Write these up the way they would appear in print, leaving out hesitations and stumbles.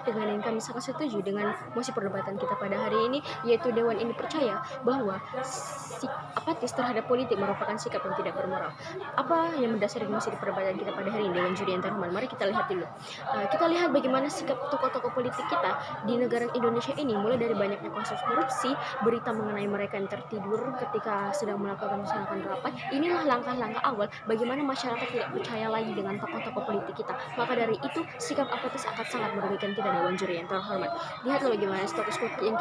dengan yang kami sangat setuju dengan mosi perdebatan kita pada hari ini, yaitu Dewan ini percaya bahwa apatis terhadap politik merupakan sikap yang tidak bermoral. Apa yang mendasari mosi perdebatan kita pada hari ini, Dewan Juri yang terhormat? Mari kita lihat dulu. Kita lihat bagaimana sikap tokoh-tokoh politik kita di negara Indonesia ini, mulai dari banyaknya kasus korupsi, berita mengenai mereka yang tertidur ketika sedang melakukan rapat. Inilah langkah-langkah awal bagaimana masyarakat tidak percaya lagi dengan tokoh-tokoh politik kita. Maka dari itu, sikap apatis akan sangat merugikan kita, Dewan Juri yang terhormat. Lihatlah bagaimana status quo yang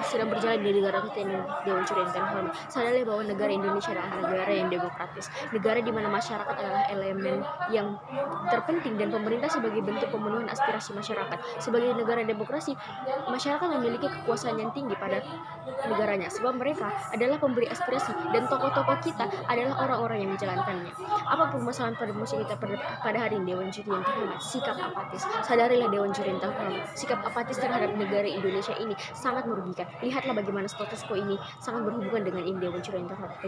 sedang berjalan di negara kita ini, Dewan Juri yang terhormat. Sadari bahwa negara Indonesia adalah negara yang demokratis, negara di mana masyarakat adalah elemen yang terpenting dan pemerintah sebagai bentuk pemenuhan aspirasi masyarakat. Sebagai negara demokrasi, masyarakat memiliki kekuasaan yang tinggi pada negaranya, sebab mereka adalah pemberi aspirasi dan tokoh-tokoh kita adalah orang-orang yang menjalankannya. Apa permasalahan pada musik kita pada hari ini, Dewan Juri yang terhormat? Sikap apatis. Sadarilah, Dewan Juri yang terhormat, sikap apatis terhadap negara Indonesia ini sangat merugikan. Lihatlah bagaimana status quo ini sangat berhubungan dengan ini, Dewan Juri yang terhormat.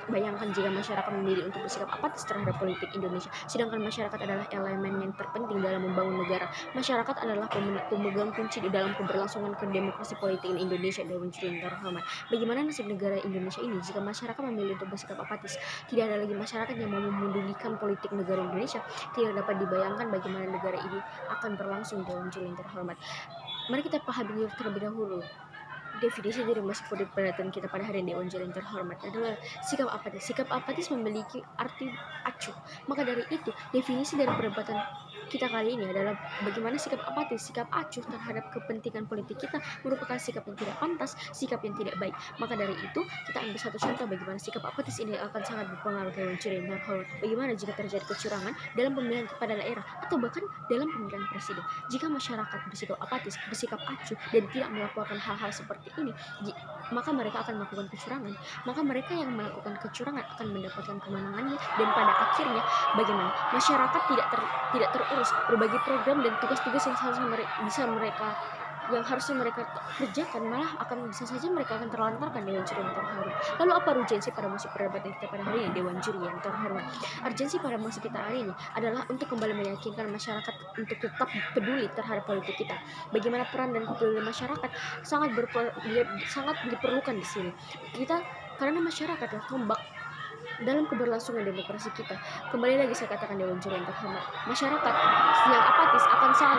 Bayangkan jika masyarakat memilih untuk bersikap apatis terhadap politik Indonesia, sedangkan masyarakat adalah elemen yang terpenting dalam membangun negara. Masyarakat adalah pemegang kunci di dalam keberlangsungan demokrasi politik di Indonesia, Dewan Juri yang terhormat. Bagaimana nasib negara Indonesia ini jika masyarakat memilih untuk bersikap apatis? Tidak ada lagi masyarakat yang mau memedulikan politik negara Indonesia. Tidak dapat dibayangkan bagaimana negara ini akan berlangsung, Dewan Juri yang terhormat. Mari kita pahami terlebih dahulu definisi dari mosi perdebatan kita pada hari ini, Dewan Juri yang terhormat, adalah sikap apatis. Sikap apatis memiliki arti acuh. Maka dari itu, definisi dari perdebatan kita kali ini adalah bagaimana sikap apatis, sikap acuh terhadap kepentingan politik kita merupakan sikap yang tidak pantas, sikap yang tidak baik. Maka dari itu, kita ambil satu contoh bagaimana sikap apatis ini akan sangat berpengaruh, Dewan Juri yang terhormat. Bagaimana jika terjadi kecurangan dalam pemilihan kepala daerah atau bahkan dalam pemilihan presiden? Jika masyarakat bersikap apatis, bersikap acuh dan tidak melaporkan hal-hal seperti ini, maka mereka akan melakukan kecurangan. Maka mereka yang melakukan kecurangan akan mendapatkan kemenangannya, dan pada akhirnya bagaimana masyarakat tidak terurus berbagai program dan tugas-tugas yang harusnya mereka kerjakan, malah bisa saja mereka akan terlantarkan, Dewan Juri yang terhormat. Lalu apa urgensi pada mosi perdebatan kita pada hari ini, Dewan Juri yang terhormat? Urgensi pada mosi kita hari ini adalah untuk kembali meyakinkan masyarakat untuk tetap peduli terhadap politik kita. Bagaimana peran dan kepedulian masyarakat sangat diperlukan di sini. Karena masyarakat adalah tombak dalam keberlangsungan demokrasi kita. Kembali lagi saya katakan, Dewan Juri yang terhormat, masyarakat yang apatis akan sangat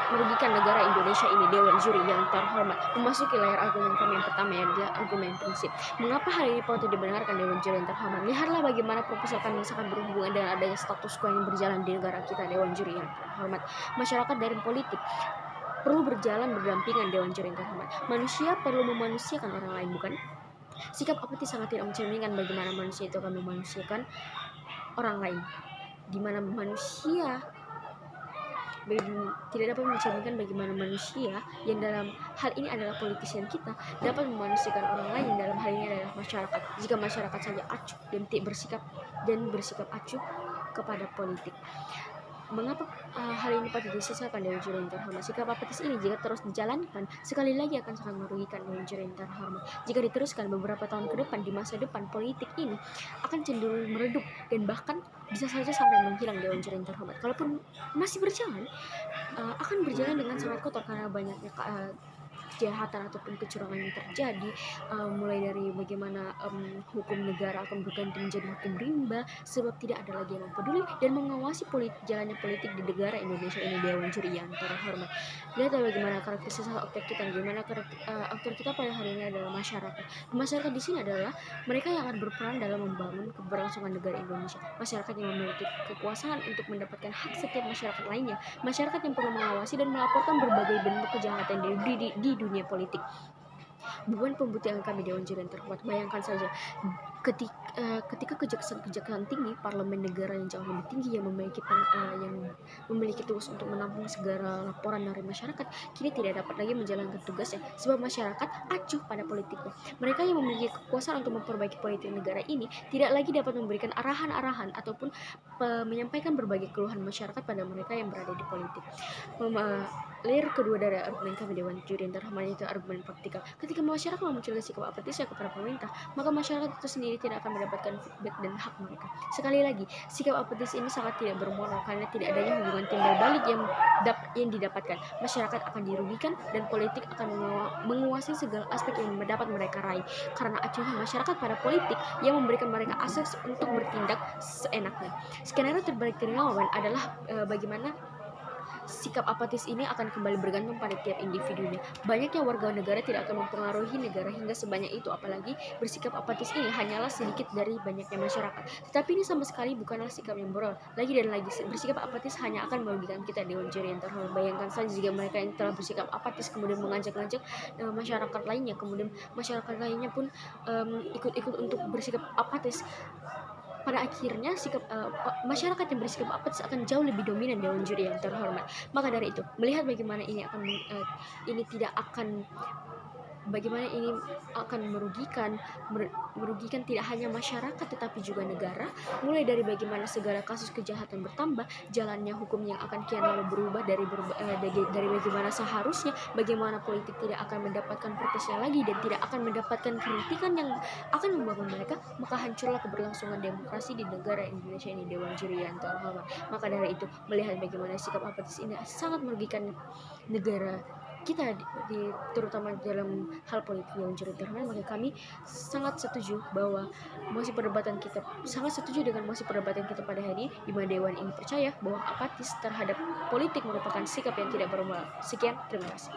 merugikan negara Indonesia ini, Dewan Juri yang terhormat. Memasuki layar argumen kami yang pertama, yang adalah argumen prinsip. Mengapa hal ini patut dibenarkan, Dewan Juri yang terhormat? Lihatlah bagaimana proposal kami sangat berhubungan dengan adanya status quo yang berjalan di negara kita, Dewan Juri yang terhormat. Masyarakat dari politik perlu berjalan berdampingan, Dewan Juri yang terhormat. Manusia perlu memanusiakan orang lain, bukan? Sikap apatis sangat tidak mencerminkan bagaimana manusia itu akan memanusiakan orang lain, di mana manusia tidak dapat mencerminkan bagaimana manusia yang dalam hal ini adalah politisian kita dapat memanusiakan orang lain yang dalam hal ini adalah masyarakat. Jika masyarakat saja acuh dan bersikap acuh kepada politik, mengapa hal ini patut disesalkan, Dewan Juri yang terhormat? Sikap apatis ini jika terus dijalankan, sekali lagi akan sangat merugikan, Dewan Juri yang terhormat. Jika diteruskan beberapa tahun ke depan, di masa depan politik ini akan cenderung meredup dan bahkan bisa saja sampai menghilang, Dewan Juri yang terhormat. Kalaupun masih berjalan, akan berjalan dengan sangat kotor karena banyaknya kejahatan ataupun kecurangan yang terjadi, mulai dari bagaimana hukum negara akan berganti menjadi hukum rimba, sebab tidak ada lagi yang peduli dan mengawasi jalannya politik di negara Indonesia ini, Dewan Juri yang terhormat. Lihat bagaimana karakteristik aktor kita, bagaimana aktor kita pada hari ini adalah masyarakat. Masyarakat di sini adalah mereka yang akan berperan dalam membangun keberlangsungan negara Indonesia. Masyarakat yang memiliki kekuasaan untuk mendapatkan hak setiap masyarakat lainnya. Masyarakat yang perlu mengawasi dan melaporkan berbagai bentuk kejahatan di dunia politik. Beban pembuktian kami, Dewan Juri yang terhormat. Bayangkan saja ketika kejaksaan tinggi, parlemen negara yang jauh lebih tinggi yang memiliki tugas untuk menampung segala laporan dari masyarakat, kini tidak dapat lagi menjalankan tugasnya sebab masyarakat acuh pada politiknya. Mereka yang memiliki kekuasaan untuk memperbaiki politik negara ini tidak lagi dapat memberikan arahan-arahan ataupun menyampaikan berbagai keluhan masyarakat pada mereka yang berada di politik. layer kedua dari argumen kami Dewan Juri yang terhormat itu argumen praktikal. Ketika masyarakat memunculkan sikap apatisnya kepada pemerintah, maka masyarakat itu sendiri tidak akan mendapatkan feedback dan hak mereka. Sekali lagi, sikap apatis ini sangat tidak bermoral karena tidak adanya hubungan timbal balik yang didapatkan. Masyarakat akan dirugikan dan politik akan menguasai segala aspek yang dapat mereka raih. Karena acuhnya masyarakat pada politik yang memberikan mereka akses untuk bertindak seenaknya. Skenario terbalik dari lawan adalah bagaimana sikap apatis ini akan kembali bergantung pada tiap individunya. Banyaknya warga negara tidak akan mempengaruhi negara hingga sebanyak itu, apalagi bersikap apatis ini hanyalah sedikit dari banyaknya masyarakat. Tetapi ini sama sekali bukanlah sikap yang moral. Lagi dan lagi, bersikap apatis hanya akan merugikan kita Dewan Juri yang terhormat. Bayangkan saja jika mereka yang telah bersikap apatis kemudian mengajak-ngajak masyarakat lainnya, kemudian masyarakat lainnya pun ikut-ikut untuk bersikap apatis. Pada akhirnya masyarakat yang bersikap apatis akan jauh lebih dominan Dewan Juri yang terhormat. Maka dari itu, melihat bagaimana ini akan merugikan tidak hanya masyarakat tetapi juga negara, mulai dari bagaimana segala kasus kejahatan bertambah, jalannya hukum yang akan kian lama berubah dari bagaimana seharusnya, bagaimana politik tidak akan mendapatkan protection lagi dan tidak akan mendapatkan kritikan yang akan membangun mereka, maka hancurlah keberlangsungan demokrasi di negara Indonesia ini Dewan Juri yang terhormat. Maka dari itu, melihat bagaimana sikap apatis ini sangat merugikan negara kita terutama dalam hal politik yang terhormat, maka kami sangat setuju dengan mosi perdebatan kita pada hari ini, di mana Dewan ini percaya bahwa apatis terhadap politik merupakan sikap yang tidak bermoral. Sekian, terima kasih.